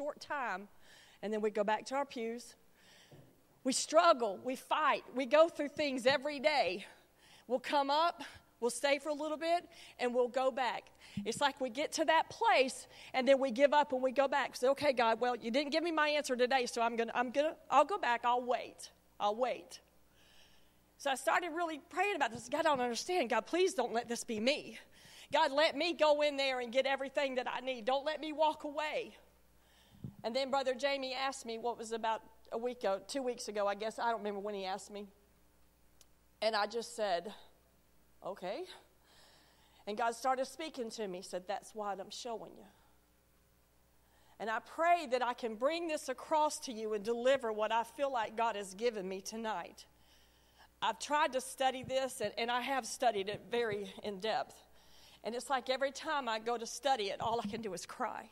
short time, and then we go back to our pews. We struggle, we fight, we go through things every day. We'll come up, we'll stay for a little bit, and we'll go back. It's like we get to that place, and then we give up and we go back. Say, okay, God, well, you didn't give me my answer today, so I'll go back, I'll wait. So I started really praying about this. God, I don't understand. God, please don't let this be me. God, let me go in there and get everything that I need. Don't let me walk away. And then Brother Jamie asked me what was about 2 weeks ago, I guess. I don't remember when he asked me. And I just said, okay. And God started speaking to me. He said, that's what I'm showing you. And I pray that I can bring this across to you and deliver what I feel like God has given me tonight. I've tried to study this, and I have studied it very in depth. And it's like every time I go to study it, all I can do is cry.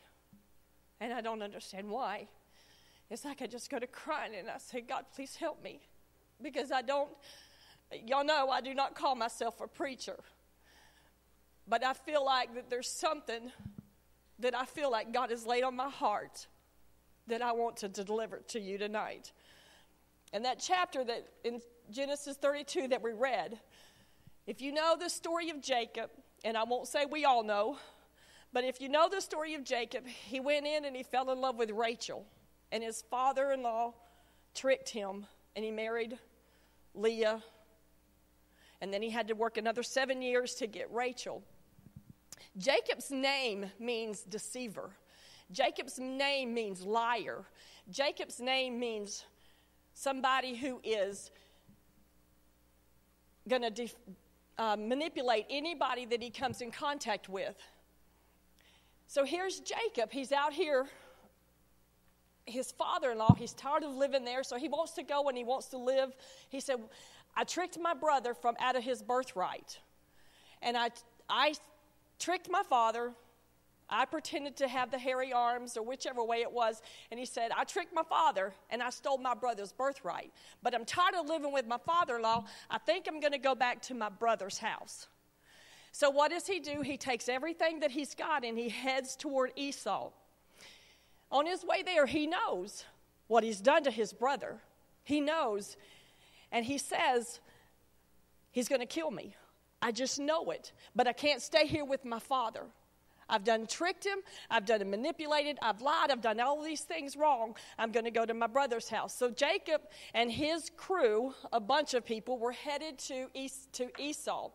And I don't understand why. It's like I just go to crying, and I say, God, please help me. Because y'all know I do not call myself a preacher. But I feel like that there's something that I feel like God has laid on my heart that I want to deliver to you tonight. And that chapter that in Genesis 32 that we read, if you know the story of Jacob, and I won't say we all know, but if you know the story of Jacob, he went in and he fell in love with Rachel. And his father-in-law tricked him, and he married Leah. And then he had to work another 7 years to get Rachel. Jacob's name means deceiver. Jacob's name means liar. Jacob's name means somebody who is going to manipulate anybody that he comes in contact with. So here's Jacob. He's out here. His father-in-law, he's tired of living there, so he wants to go and he wants to live. He said, I tricked my brother from out of his birthright. And I tricked my father. I pretended to have the hairy arms or whichever way it was. And he said, I tricked my father and I stole my brother's birthright. But I'm tired of living with my father-in-law. I think I'm going to go back to my brother's house. So what does he do? He takes everything that he's got and he heads toward Esau. On his way there, he knows what he's done to his brother. He knows. And he says, he's going to kill me. I just know it. But I can't stay here with my father. I've done tricked him. I've done him manipulated. I've lied. I've done all these things wrong. I'm going to go to my brother's house. So Jacob and his crew, a bunch of people, were headed to Esau.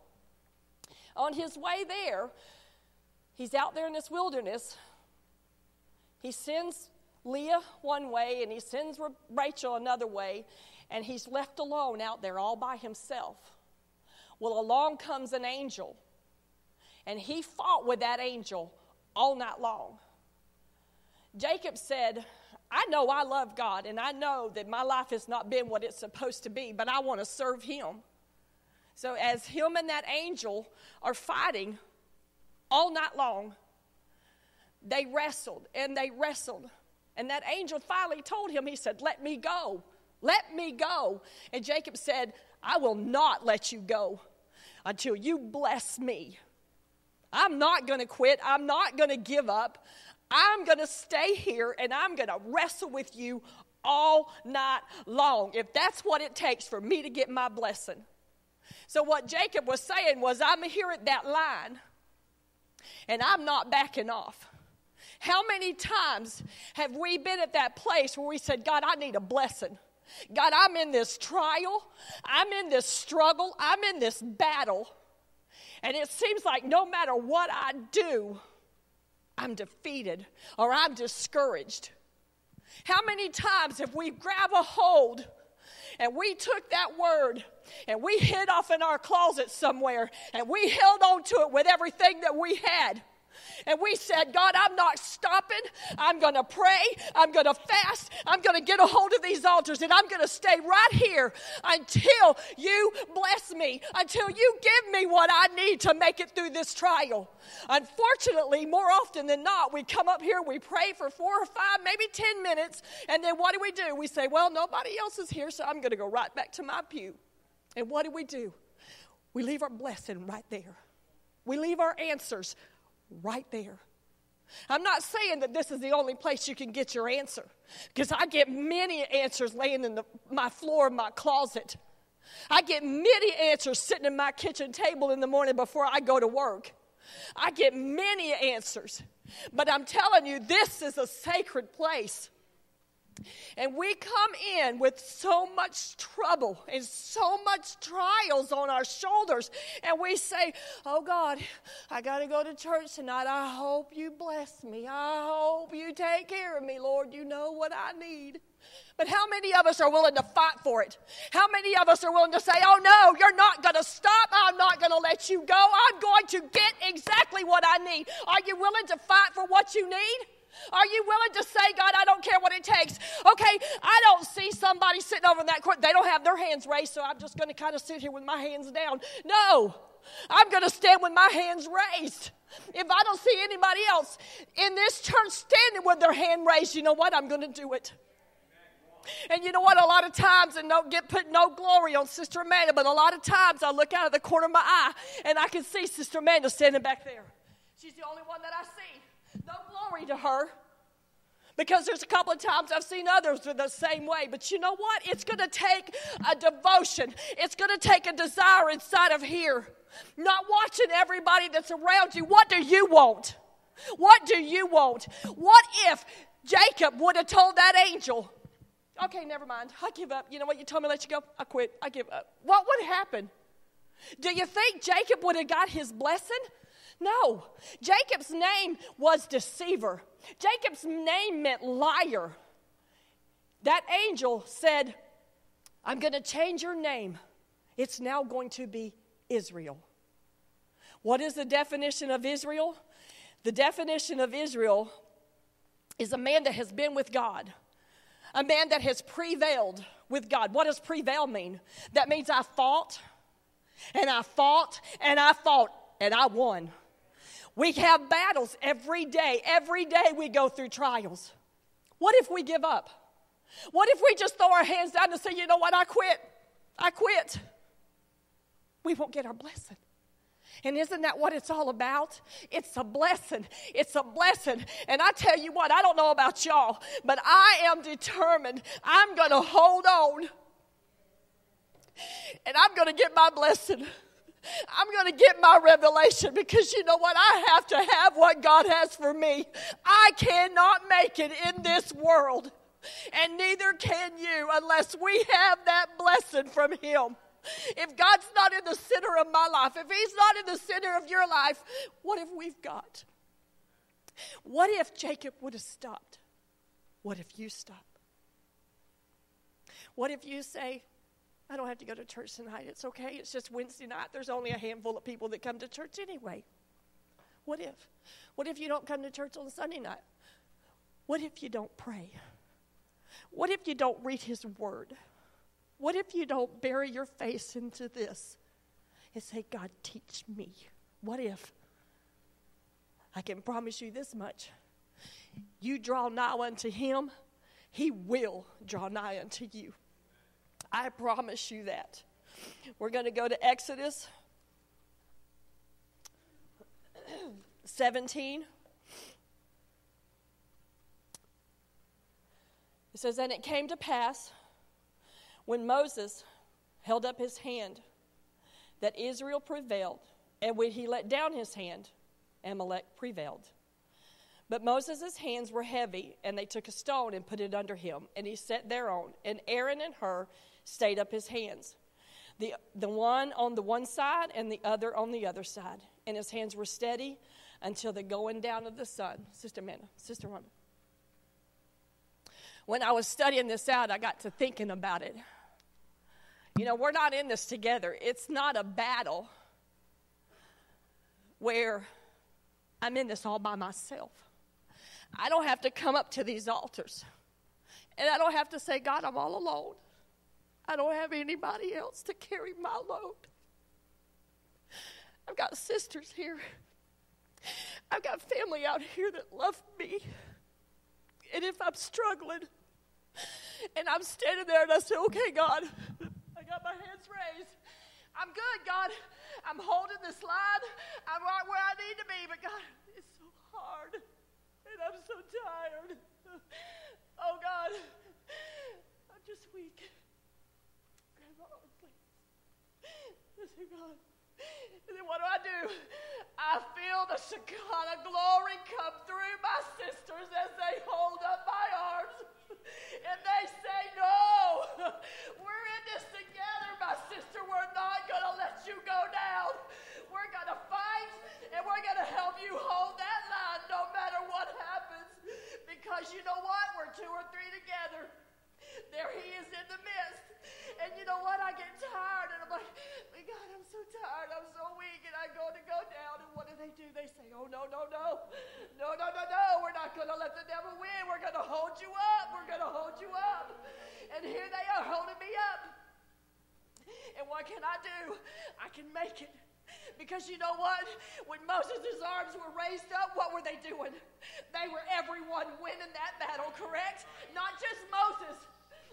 On his way there, he's out there in this wilderness. He sends Leah one way and he sends Rachel another way, and he's left alone out there all by himself. Well, along comes an angel, and he fought with that angel all night long. Jacob said, I know I love God, and I know that my life has not been what it's supposed to be, but I want to serve him. So as him and that angel are fighting all night long, they wrestled and they wrestled. And that angel finally told him, he said, let me go. Let me go. And Jacob said, I will not let you go until you bless me. I'm not going to quit. I'm not going to give up. I'm going to stay here and I'm going to wrestle with you all night long, if that's what it takes for me to get my blessing. So what Jacob was saying was, I'm here at that line and I'm not backing off. How many times have we been at that place where we said, God, I need a blessing. God, I'm in this trial. I'm in this struggle. I'm in this battle. And it seems like no matter what I do, I'm defeated or I'm discouraged. How many times have we grabbed a hold and we took that word and we hid off in our closet somewhere and we held on to it with everything that we had? And we said, God, I'm not stopping. I'm going to pray. I'm going to fast. I'm going to get a hold of these altars. And I'm going to stay right here until you bless me, until you give me what I need to make it through this trial. Unfortunately, more often than not, we come up here, we pray for 4 or 5, maybe 10 minutes. And then what do? We say, well, nobody else is here, so I'm going to go right back to my pew. And what do? We leave our blessing right there. We leave our answers right there. I'm not saying that this is the only place you can get your answer, because I get many answers laying in my floor of my closet. I get many answers sitting at my kitchen table in the morning before I go to work. I get many answers. But I'm telling you, this is a sacred place. And we come in with so much trouble and so much trials on our shoulders. And we say, oh God, I got to go to church tonight. I hope you bless me. I hope you take care of me, Lord. You know what I need. But how many of us are willing to fight for it? How many of us are willing to say, oh no, you're not going to stop. I'm not going to let you go. I'm going to get exactly what I need. Are you willing to fight for what you need? Are you willing to say, God, I don't care what it takes? Okay, I don't see somebody sitting over in that court. They don't have their hands raised, so I'm just going to kind of sit here with my hands down. No, I'm going to stand with my hands raised. If I don't see anybody else in this church standing with their hand raised, you know what? I'm going to do it. And you know what? A lot of times, and don't put no glory on Sister Amanda, but a lot of times I look out of the corner of my eye and I can see Sister Amanda standing back there. She's the only one that I see. No glory to her, because there's a couple of times I've seen others the same way. But you know what? It's going to take a devotion. It's going to take a desire inside of here. Not watching everybody that's around you. What do you want? What do you want? What if Jacob would have told that angel, okay, never mind, I give up. You know what? You told me to let you go. I quit. I give up. What would happen? Do you think Jacob would have got his blessing? No. Jacob's name was deceiver. Jacob's name meant liar. That angel said, I'm going to change your name. It's now going to be Israel. What is the definition of Israel? The definition of Israel is a man that has been with God. A man that has prevailed with God. What does prevail mean? That means I fought, and I fought, and I fought, and I won. We have battles every day. Every day we go through trials. What if we give up? What if we just throw our hands down and say, you know what, I quit. I quit. We won't get our blessing. And isn't that what it's all about? It's a blessing. It's a blessing. And I tell you what, I don't know about y'all, but I am determined. I'm going to hold on. And I'm going to get my blessing. I'm going to get my revelation, because you know what? I have to have what God has for me. I cannot make it in this world, and neither can you unless we have that blessing from Him. If God's not in the center of my life, if He's not in the center of your life, what have we got? What if Jacob would have stopped? What if you stop? What if you say, I don't have to go to church tonight. It's okay. It's just Wednesday night. There's only a handful of people that come to church anyway. What if? What if you don't come to church on Sunday night? What if you don't pray? What if you don't read His Word? What if you don't bury your face into this and say, God, teach me? What if? I can promise you this much. You draw nigh unto Him, He will draw nigh unto you. I promise you that. We're going to go to Exodus 17. It says, and it came to pass when Moses held up his hand that Israel prevailed, and when he let down his hand, Amalek prevailed. But Moses' hands were heavy, and they took a stone and put it under him, and he sat thereon, and Aaron and Hur stayed up his hands, the one on the one side and the other on the other side. And his hands were steady until the going down of the sun. Sister Amanda, Sister Rhonda. When I was studying this out, I got to thinking about it. You know, we're not in this together. It's not a battle where I'm in this all by myself. I don't have to come up to these altars. And I don't have to say, God, I'm all alone. I don't have anybody else to carry my load. I've got sisters here. I've got family out here that love me. And if I'm struggling, and I'm standing there and I say, okay, God, I got my hands raised. I'm good, God. I'm holding this line. I'm right where I need to be. But God, it's so hard. I'm so tired. Oh, God, I'm just weak. Grab my arm, please. Listen, God. And then what do? I feel the Shekinah glory come through my sisters as they hold up my arms. And they say, no, we're in this together, my sister. We're not going to let you go down. We're going to fight, and we're going to help you hold that line no matter what happens. Because you know what? We're 2 or 3 together. There he is in the midst. And you know what? I get tired, and I'm like, God, I'm so tired. I'm so weak, and I go down, and what do? They say, oh, no. We're not going to let the devil win. We're going to hold you up. We're going to hold you up. And here they are holding me up. And what can I do? I can make it. Because you know what? When Moses' arms were raised up, what were they doing? They were everyone winning that battle, correct? Not just Moses.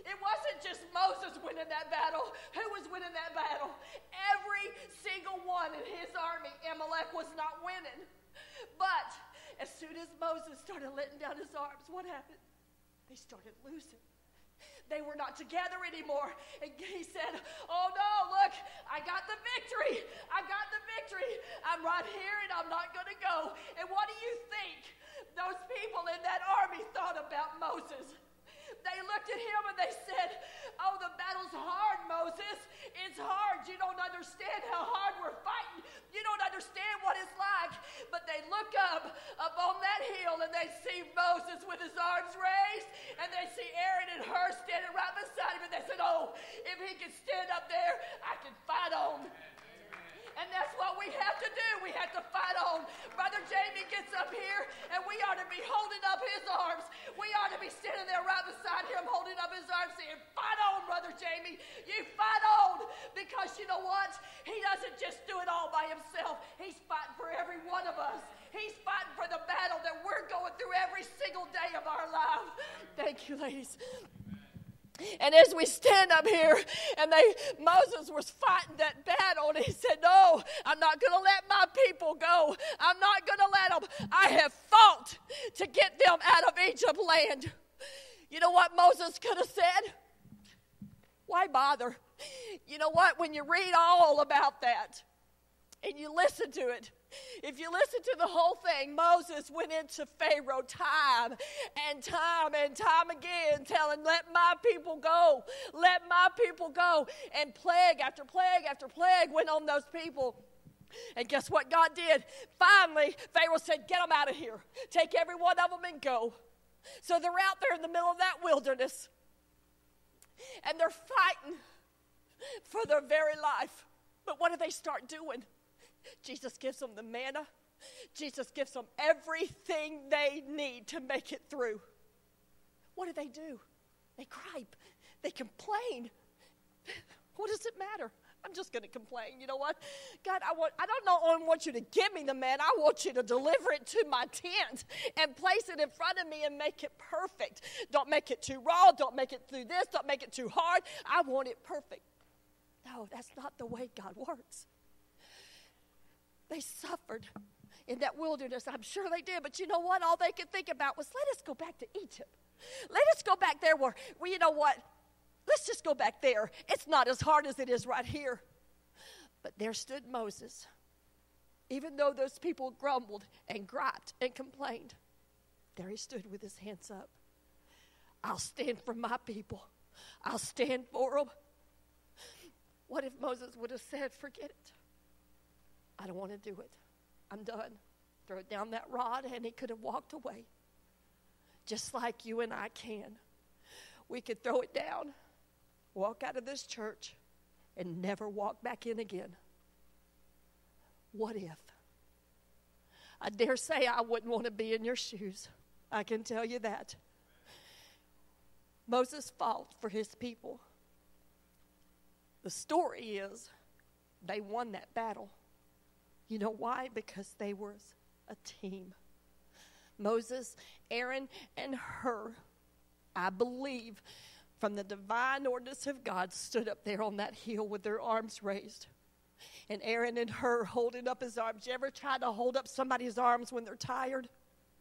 It wasn't just Moses winning that battle. Who was winning that battle? Every single one in his army. Amalek was not winning. But as soon as Moses started letting down his arms, what happened? They started losing. They were not together anymore. And he said, oh no, look, I got the victory. I'm right here and I'm not going to go. And what do you think those people in that army thought about Moses? They looked at him and they said, oh, the battle's hard, Moses. It's hard. You don't understand how hard we're fighting. You don't understand what it's like. But they look up on that hill and they see Moses with his arms raised, and they see Aaron and Hur standing right beside him, and they said, oh, if he can stand up there, I can fight on. And that's what we have to do. We have to fight on. Brother Jamie gets up here, and we ought to be holding up his arms. We ought to be standing there right beside him, holding up his arms, saying, fight on, Brother Jamie. You fight on. Because you know what? He doesn't just do it all by himself. He's fighting for every one of us. He's fighting for the battle that we're going through every single day of our life. Thank you, ladies. And as we stand up here, and Moses was fighting that battle, and he said, no, I'm not going to let my people go. I'm not going to let them. I have fought to get them out of Egypt land. You know what Moses could have said? Why bother? You know what? When you read all about that, and you listen to it, if you listen to the whole thing, Moses went into Pharaoh time and time again, telling, let my people go, let my people go. And plague after plague after plague went on those people. And guess what God did? Finally, Pharaoh said, get them out of here. Take every one of them and go. So they're out there in the middle of that wilderness, and they're fighting for their very life. But what do they start doing? Jesus gives them the manna. Jesus gives them everything they need to make it through. What do? They gripe. They complain. What does it matter? I'm just going to complain. You know what? God, I don't only want you to give me the manna. I want you to deliver it to my tent and place it in front of me and make it perfect. Don't make it too raw. Don't make it through this. Don't make it too hard. I want it perfect. No, that's not the way God works. They suffered in that wilderness. I'm sure they did. But you know what? All they could think about was, let us go back to Egypt. Let us go back there where, well, you know what? Let's just go back there. It's not as hard as it is right here. But there stood Moses. Even though those people grumbled and griped and complained, there he stood with his hands up. I'll stand for my people. I'll stand for them. What if Moses would have said, forget it? I don't want to do it. I'm done. Throw down that rod, and he could have walked away. Just like you and I can. We could throw it down, walk out of this church, and never walk back in again. What if? I dare say I wouldn't want to be in your shoes. I can tell you that. Moses fought for his people. The story is they won that battle. You know why? Because they were a team. Moses, Aaron, and Hur, I believe, from the divine ordinance of God, stood up there on that hill with their arms raised. And Aaron and Hur holding up his arms. You ever try to hold up somebody's arms when they're tired?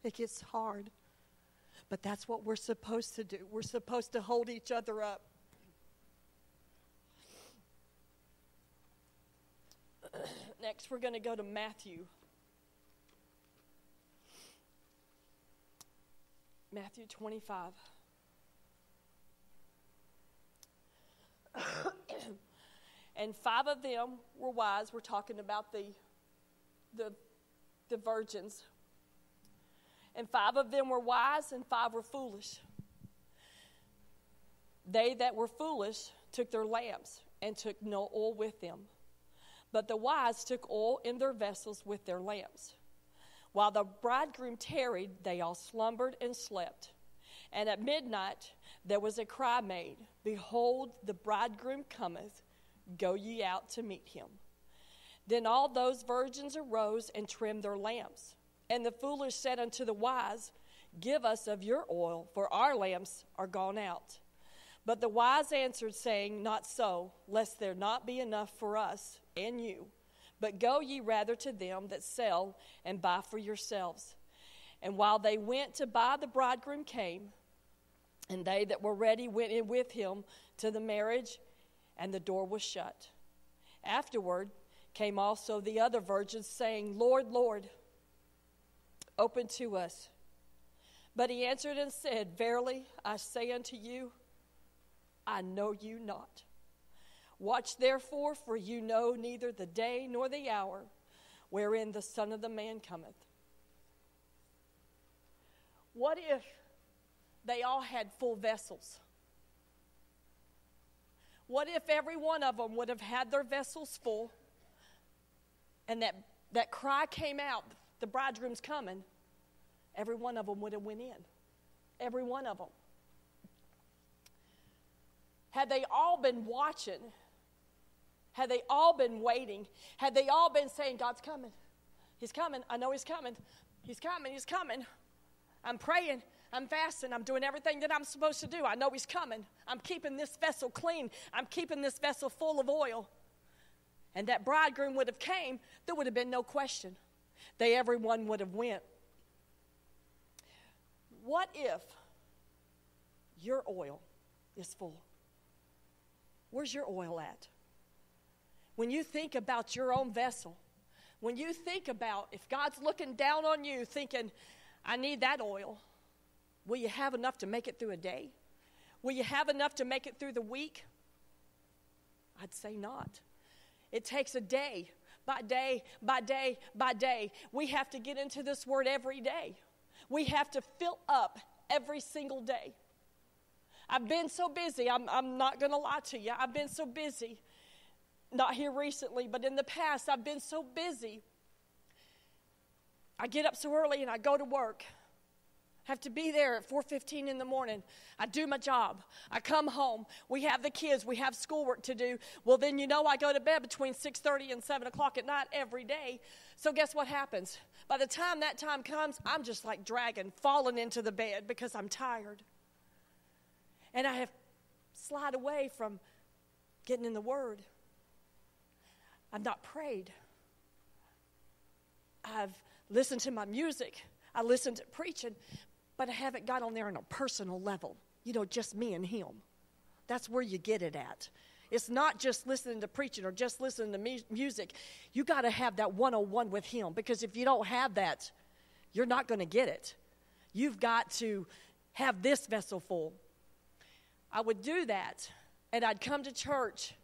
It gets hard. But that's what we're supposed to do. We're supposed to hold each other up. Next, we're going to go to Matthew. Matthew 25. And 5 of them were wise. We're talking about the virgins. And 5 of them were wise, and 5 were foolish. They that were foolish took their lamps, and took no oil with them. But the wise took oil in their vessels with their lamps. While the bridegroom tarried, they all slumbered and slept. And at midnight there was a cry made, Behold, the bridegroom cometh, go ye out to meet him. Then all those virgins arose and trimmed their lamps. And the foolish said unto the wise, Give us of your oil, for our lamps are gone out. But the wise answered, saying, Not so, lest there not be enough for us and you. But go ye rather to them that sell, and buy for yourselves. And while they went to buy, the bridegroom came, and they that were ready went in with him to the marriage, and the door was shut. Afterward came also the other virgins, saying, Lord, Lord, open to us. But he answered and said, Verily I say unto you, I know you not. Watch therefore, for you know neither the day nor the hour wherein the Son of the Man cometh. What if they all had full vessels? What if every one of them would have had their vessels full, and that cry came out, the bridegroom's coming, every one of them would have went in. Every one of them. Had they all been watching, had they all been waiting, had they all been saying, God's coming, he's coming, I know he's coming, he's coming, he's coming. I'm praying, I'm fasting, I'm doing everything that I'm supposed to do. I know he's coming. I'm keeping this vessel clean. I'm keeping this vessel full of oil. And that bridegroom would have came, there would have been no question. Everyone would have went. What if your oil is full? Where's your oil at? When you think about your own vessel, when you think about if God's looking down on you thinking, I need that oil, will you have enough to make it through a day? Will you have enough to make it through the week? I'd say not. It takes a day by day by day by day. We have to get into this word every day. We have to fill up every single day. I've been so busy. I'm not going to lie to you. I've been so busy. Not here recently, but in the past, I've been so busy. I get up so early and I go to work. Have to be there at 4:15 in the morning. I do my job. I come home. We have the kids. We have schoolwork to do. Well, then I go to bed between 6:30 and 7 o'clock at night every day. So guess what happens? By the time that time comes, I'm just like dragging, falling into the bed because I'm tired. And I have slid away from getting in the Word. I've not prayed. I've listened to my music. I listened to preaching, but I haven't got on there on a personal level. Just me and him. That's where you get it at. It's not just listening to preaching or just listening to music. You got to have that one-on-one with him, because if you don't have that, you're not going to get it. You've got to have this vessel full. I would do that, and I'd come to church,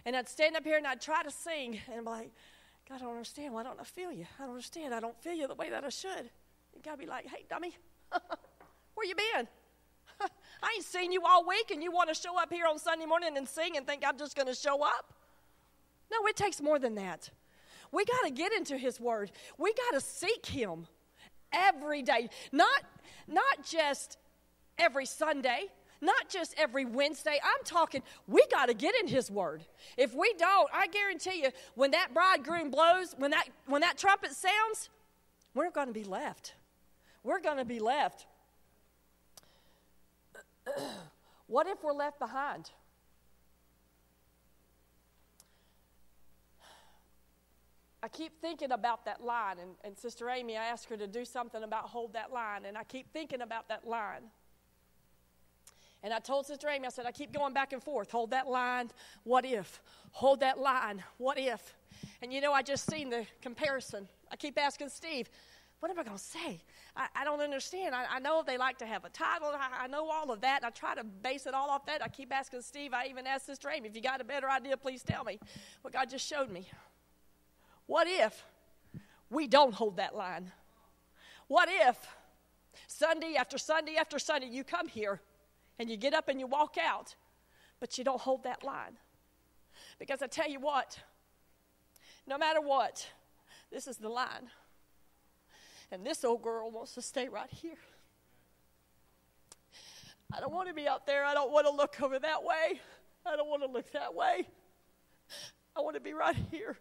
and I'd stand up here and I'd try to sing, and I'm like, God, I don't understand. Why don't I feel you? I don't understand. I don't feel you the way that I should. You got to be like, hey, dummy, where you been? I ain't seen you all week, and you want to show up here on Sunday morning and sing and think I'm just going to show up? No, it takes more than that. We got to get into his word. We got to seek him every day, not just every Sunday, not just every Wednesday. I'm talking, we got to get in his word. If we don't, I guarantee you, when that bridegroom blows, when that trumpet sounds, we're going to be left. We're going to be left. What if we're left behind? I keep thinking about that line. And Sister Amy, I asked her to do something about hold that line. And I keep thinking about that line. And I told Sister Amy, I said, I keep going back and forth. Hold that line, what if? Hold that line, what if? And you know, I just seen the comparison. I keep asking Steve, what am I going to say? I don't understand. I know they like to have a title. I know all of that. And I try to base it all off that. I keep asking Steve. I even asked Sister Amy, if you got a better idea, please tell me. What God just showed me. What if we don't hold that line? What if Sunday after Sunday after Sunday you come here and you get up and you walk out, but you don't hold that line? Because I tell you what, no matter what, this is the line. And this old girl wants to stay right here. I don't want to be out there. I don't want to look over that way. I don't want to look that way. I want to be right here.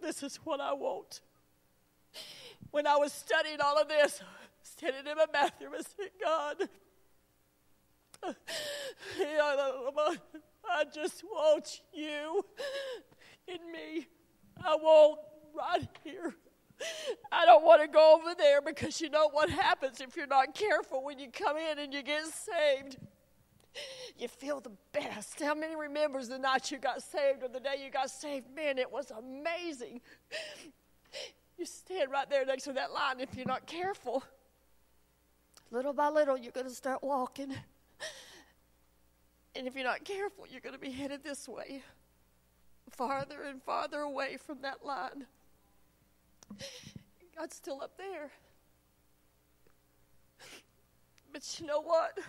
This is what I want. When I was studying all of this, standing in my bathroom and saying, God, I just want you in me. I want right here. I don't want to go over there, because you know what happens if you're not careful when you come in and you get saved. You feel the best. How many remembers the night you got saved or the day you got saved? Man, it was amazing. You stand right there next to that line. If you're not careful, little by little, you're going to start walking. And if you're not careful, you're going to be headed this way, farther and farther away from that line. God's still up there. But you know what?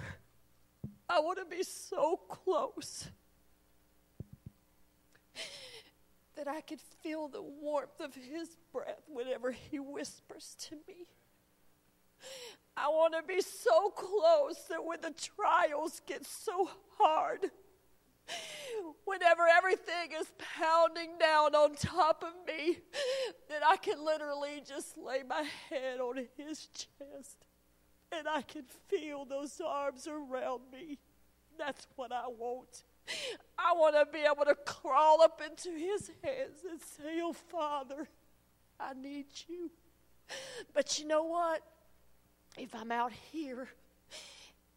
I want to be so close that I could feel the warmth of his breath whenever he whispers to me. I want to be so close that when the trials get so hard, whenever everything is pounding down on top of me, that I can literally just lay my head on his chest and I can feel those arms around me. That's what I want. I want to be able to crawl up into his hands and say, oh, Father, I need you. But you know what? If I'm out here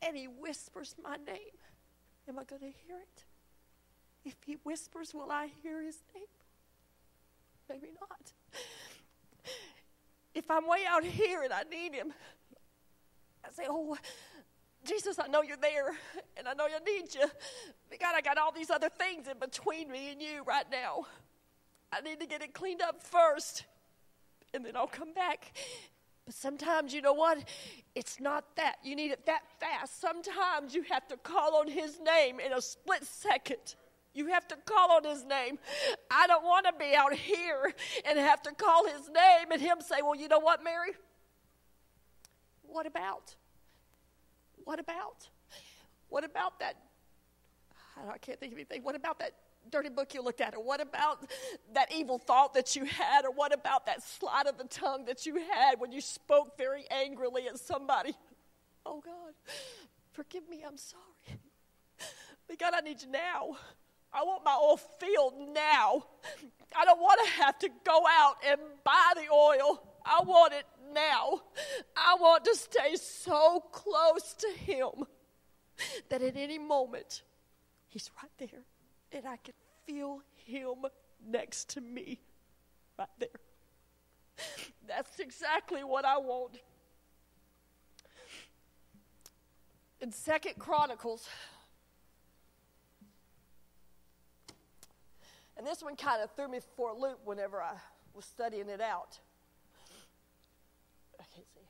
and he whispers my name, am I going to hear it? If he whispers, will I hear his name? Maybe not. If I'm way out here and I need him, I say, oh, Jesus, I know you're there, and I know I need you. But God, I got all these other things in between me and you right now. I need to get it cleaned up first, and then I'll come back. But sometimes, you know what? It's not that. You need it that fast. Sometimes you have to call on his name in a split second. You have to call on his name. I don't want to be out here and have to call his name and him say, well, you know what, Mary? What about? What about? What about that? I can't think of anything. What about that dirty book you looked at? Or what about that evil thought that you had? Or what about that slide of the tongue that you had when you spoke very angrily at somebody? Oh, God, forgive me, I'm sorry. But God, I need you now. I want my oil filled now. I don't want to have to go out and buy the oil. I want it now. I want to stay so close to him that at any moment, he's right there, and I can feel him next to me right there. That's exactly what I want. In 2 Chronicles, and this one kind of threw me for a loop whenever I was studying it out. I can't see.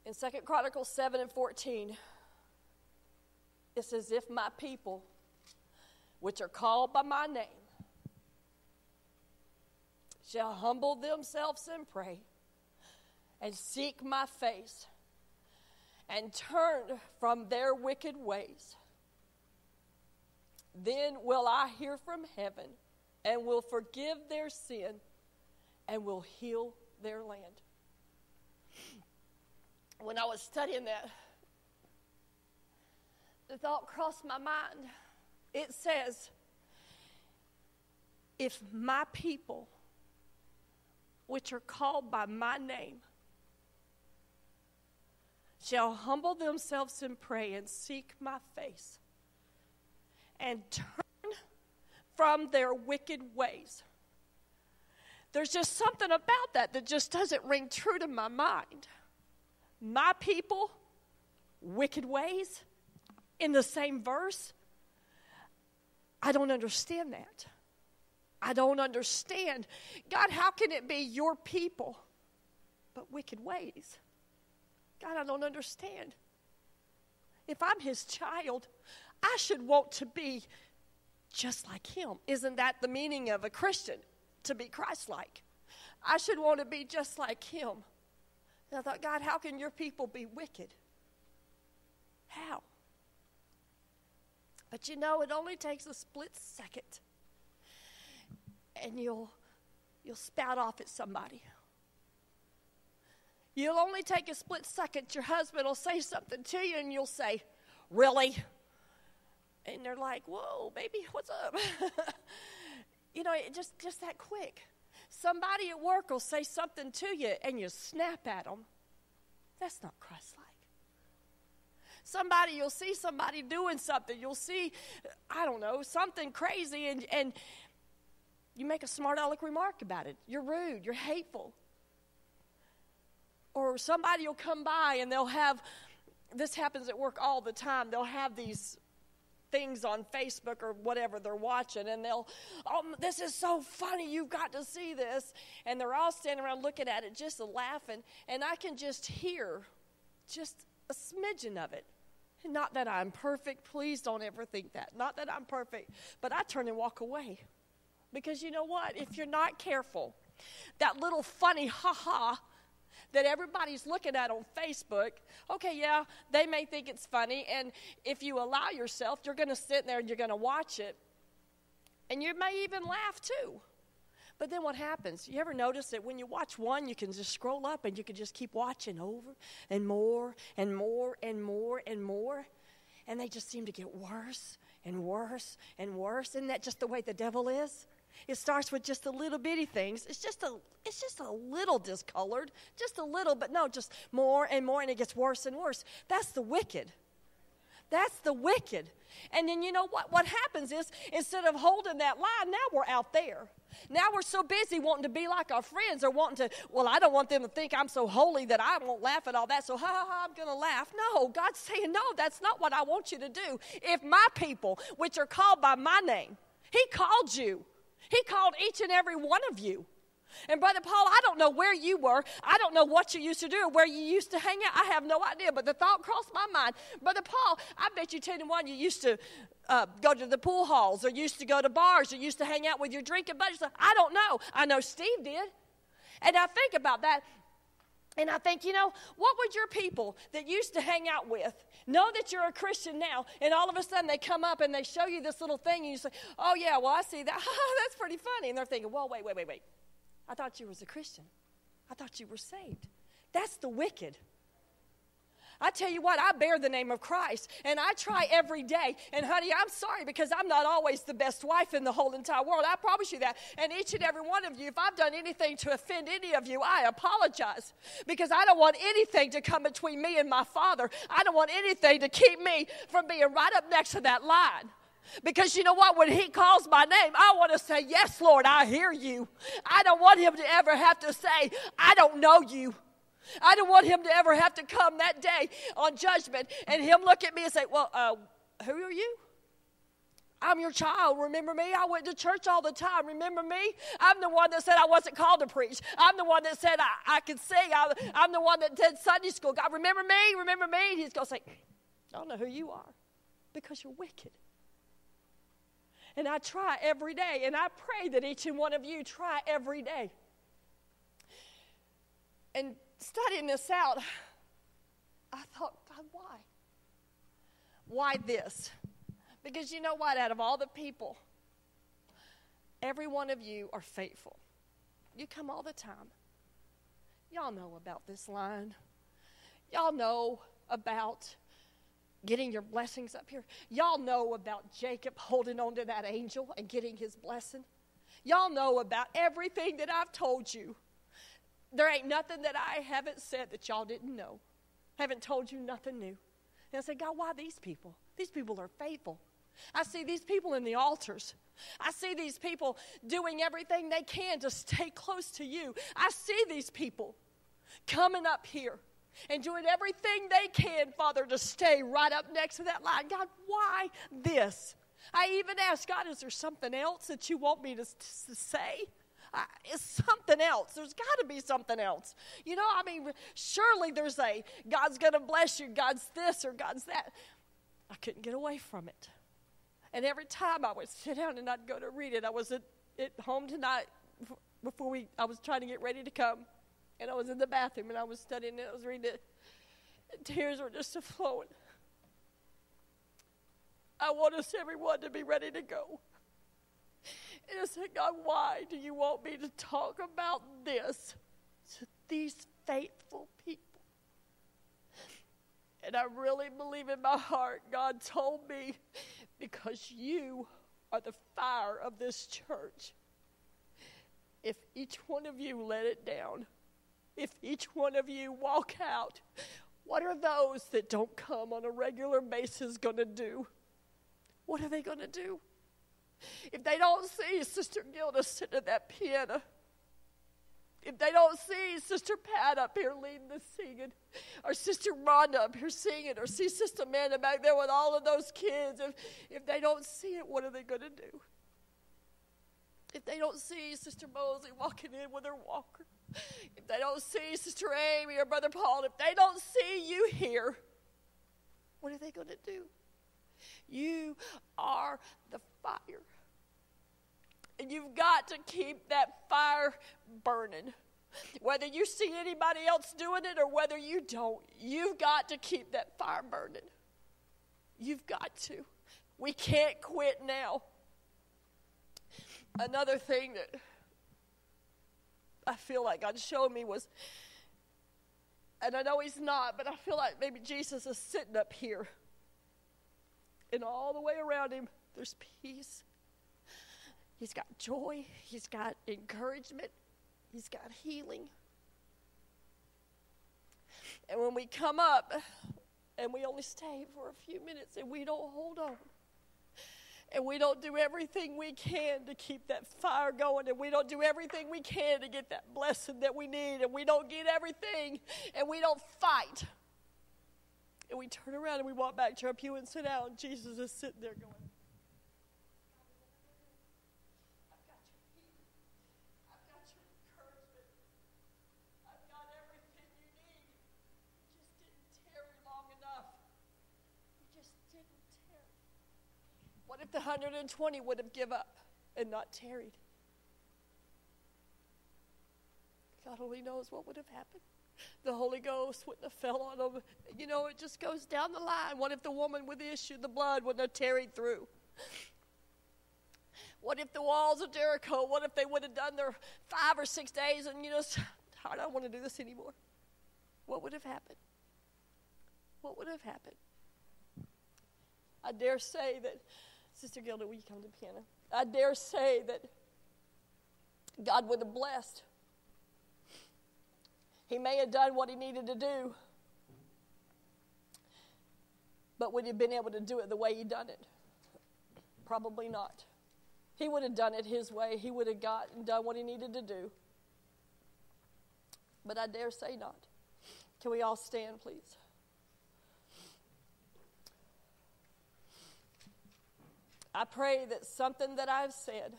In 2 Chronicles 7:14, it says, if my people, which are called by my name, shall humble themselves and pray, and seek my face, and turn from their wicked ways, then will I hear from heaven, and will forgive their sin, and will heal their land. When I was studying that, the thought crossed my mind. It says, if my people, which are called by my name, shall humble themselves and pray and seek my face and turn from their wicked ways. There's just something about that just doesn't ring true to my mind. My people, wicked ways, in the same verse. I don't understand that. I don't understand. God, how can it be your people, but wicked ways? God, I don't understand. If I'm his child, I should want to be just like him. Isn't that the meaning of a Christian? To be Christ-like. I should want to be just like him. And I thought, God, how can your people be wicked? How? But you know, it only takes a split second. And you'll spout off at somebody. You'll only take a split second. Your husband will say something to you and you'll say, really? And they're like, whoa, baby, what's up? You know, just that quick. Somebody at work will say something to you and you snap at them. That's not Christ-like. You'll see somebody doing something. You'll see, I don't know, something crazy and you make a smart aleck remark about it. You're rude. You're hateful. Or somebody will come by and they'll have, this happens at work all the time, they'll have these things on Facebook or whatever they're watching, and they'll, oh, this is so funny, you've got to see this. And they're all standing around looking at it, just laughing, and I can just hear just a smidgen of it. Not that I'm perfect, please don't ever think that. Not that I'm perfect, but I turn and walk away. Because you know what? If you're not careful, that little funny ha-ha that everybody's looking at on Facebook, okay, yeah, they may think it's funny, and if you allow yourself, you're going to sit there and you're going to watch it, and you may even laugh too. But then what happens? You ever notice that when you watch one, you can just scroll up and you can just keep watching over and more and more and more and more, and they just seem to get worse and worse and worse. Isn't that just the way the devil is? It starts with just the little bitty things. It's just a little discolored, just a little, but no, just more and more, and it gets worse and worse. That's the wicked. That's the wicked. And then you know what happens is, instead of holding that line, now we're out there. Now we're so busy wanting to be like our friends, or wanting to, well, I don't want them to think I'm so holy that I won't laugh at all that, so I'm going to laugh. No, God's saying, no, that's not what I want you to do. If my people, which are called by my name, he called you. He called each and every one of you. And Brother Paul, I don't know where you were. I don't know what you used to do or where you used to hang out. I have no idea, but the thought crossed my mind. Brother Paul, I bet you 10 to 1 you used to go to the pool halls, or used to go to bars, or used to hang out with your drinking buddies. I don't know. I know Steve did. And I think about that. And I think, you know, what would your people that used to hang out with know that you're a Christian now, and all of a sudden they come up and they show you this little thing, and you say, oh, yeah, well, I see that. That's pretty funny. And they're thinking, well, wait. I thought you was a Christian. I thought you were saved. That's the wicked. I tell you what, I bear the name of Christ, and I try every day. And honey, I'm sorry, because I'm not always the best wife in the whole entire world. I promise you that. And each and every one of you, if I've done anything to offend any of you, I apologize, because I don't want anything to come between me and my Father. I don't want anything to keep me from being right up next to that line. Because you know what? When he calls my name, I want to say, yes, Lord, I hear you. I don't want him to ever have to say, I don't know you. I don't want him to ever have to come that day on judgment and him look at me and say, well, who are you? I'm your child. Remember me? I went to church all the time. Remember me? I'm the one that said I wasn't called to preach. I'm the one that said I could sing. I'm the one that did Sunday school. God, remember me? Remember me? And he's going to say, I don't know who you are, because you're wicked. And I try every day, and I pray that each and one of you try every day. And studying this out, I thought, God, why? Why this? Because you know what? Out of all the people, every one of you are faithful. You come all the time. Y'all know about this line. Y'all know about getting your blessings up here. Y'all know about Jacob holding on to that angel and getting his blessing. Y'all know about everything that I've told you. There ain't nothing that I haven't said that y'all didn't know. Haven't told you nothing new. And I said, God, why these people? These people are faithful. I see these people in the altars. I see these people doing everything they can to stay close to you. I see these people coming up here and doing everything they can, Father, to stay right up next to that line. God, why this? I even asked, God, is there something else that you want me to say? It's something else. There's got to be something else. You know, I mean, surely there's God's going to bless you, God's this or God's that. I couldn't get away from it. And every time I would sit down and I'd go to read it, I was at home tonight before I was trying to get ready to come. And I was in the bathroom and I was studying it. I was reading it. And tears were just flowing. I want us, everyone, to be ready to go. And I said, God, why do you want me to talk about this to these faithful people? And I really believe in my heart, God told me, because you are the fire of this church. If each one of you let it down, if each one of you walk out, what are those that don't come on a regular basis going to do? What are they going to do? If they don't see Sister Gilda sitting at that piano, if they don't see Sister Pat up here leading the singing, or Sister Rhonda up here singing, or see Sister Amanda back there with all of those kids, if they don't see it, what are they going to do? If they don't see Sister Mosley walking in with her walker, if they don't see Sister Amy or Brother Paul, if they don't see you here, what are they going to do? You are the fire. And you've got to keep that fire burning. Whether you see anybody else doing it or whether you don't, you've got to keep that fire burning. You've got to. We can't quit now. Another thing that I feel like God showed me was, and I know he's not, but I feel like maybe Jesus is sitting up here. And all the way around him, there's peace. He's got joy. He's got encouragement. He's got healing. And when we come up, and we only stay for a few minutes, and we don't hold on, and we don't do everything we can to keep that fire going, and we don't do everything we can to get that blessing that we need, and we don't get everything, and we don't fight, and we turn around and we walk back to our pew and sit down, and Jesus is sitting there going, I've got your healing. I've got your encouragement. I've got everything you need. You just didn't tarry long enough. You just didn't tarry. What if the 120 would have given up and not tarried? God only knows what would have happened. The Holy Ghost wouldn't have fell on them. You know, it just goes down the line. What if the woman with the issue of the blood wouldn't have tarried through? What if the walls of Jericho, what if they would have done their 5 or 6 days and, I don't want to do this anymore? What would have happened? What would have happened? I dare say that, Sister Gilda, will you come to the piano? I dare say that God would have blessed. He may have done what he needed to do, but would he have been able to do it the way he done it? Probably not. He would have done it his way. He would have got and done what he needed to do. But I dare say not. Can we all stand, please? I pray that something that I've said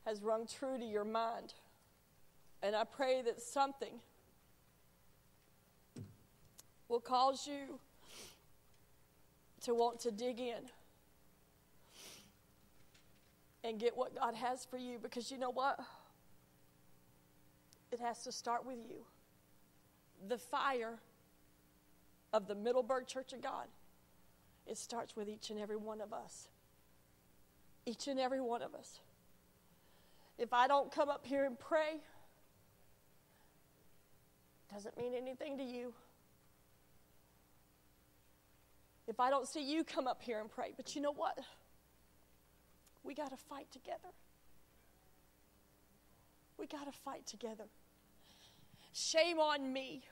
has rung true to your mind. And I pray that something will cause you to want to dig in and get what God has for you. Because you know what? It has to start with you. The fire of the Middleburg Church of God, it starts with each and every one of us. Each and every one of us. If I don't come up here and pray, doesn't mean anything to you. If I don't see you come up here and pray, but you know what? We got to fight together. We got to fight together. Shame on me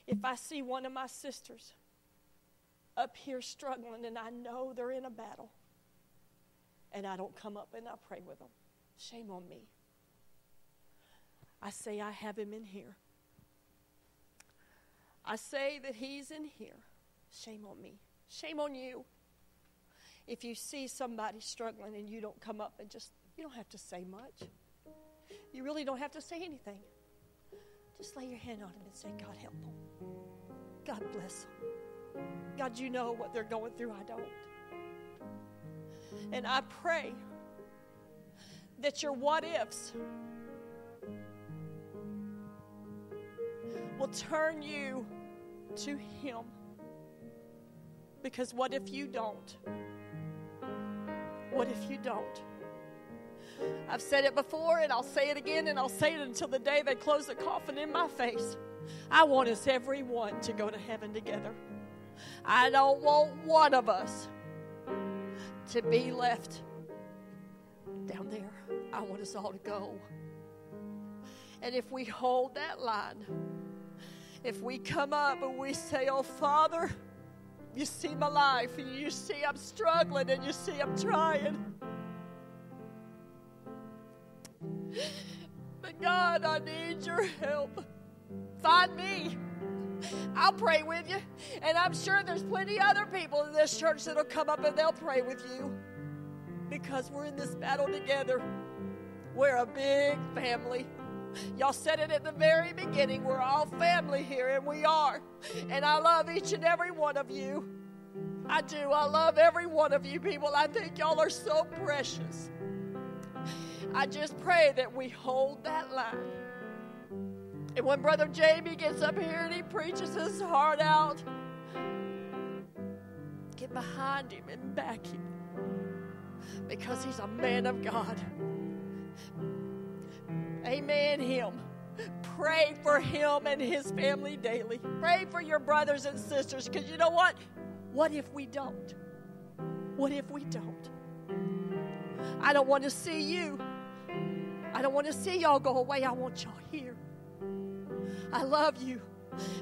if I see one of my sisters up here struggling and I know they're in a battle and I don't come up and I pray with them. Shame on me. I say I have him in here. I say that he's in here. Shame on me. Shame on you. If you see somebody struggling and you don't come up and you don't have to say much. You really don't have to say anything. Just lay your hand on them and say, God, help them. God bless them. God, you know what they're going through. I don't. And I pray that your what ifs will turn you to him. Because what if you don't? What if you don't? I've said it before, and I'll say it again, and I'll say it until the day they close the coffin in my face. I want us everyone to go to heaven together. I don't want one of us to be left down there. I want us all to go. And if we hold that line, if we come up and we say, oh, Father, you see my life, and you see I'm struggling, and you see I'm trying. But God, I need your help. Find me. I'll pray with you. And I'm sure there's plenty other people in this church that'll come up and they'll pray with you. Because we're in this battle together. We're a big family. Y'all said it at the very beginning. We're all family here, and we are. And I love each and every one of you. I do. I love every one of you people. I think y'all are so precious. I just pray that we hold that line. And when Brother Jamie gets up here and he preaches his heart out, get behind him and back him. Because he's a man of God. Amen him. Pray for him and his family daily. Pray for your brothers and sisters. Because you know what? What if we don't? What if we don't? I don't want to see you. I don't want to see y'all go away. I want y'all here. I love you.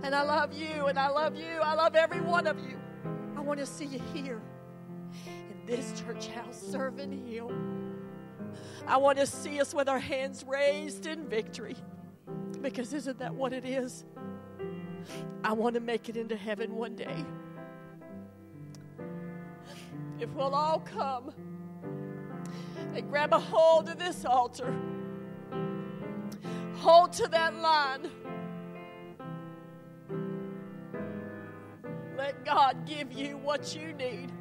And I love you. And I love you. I love every one of you. I want to see you here in this church house serving him. I want to see us with our hands raised in victory. Because isn't that what it is? I want to make it into heaven one day. If we'll all come and grab a hold of this altar, hold to that line, let God give you what you need.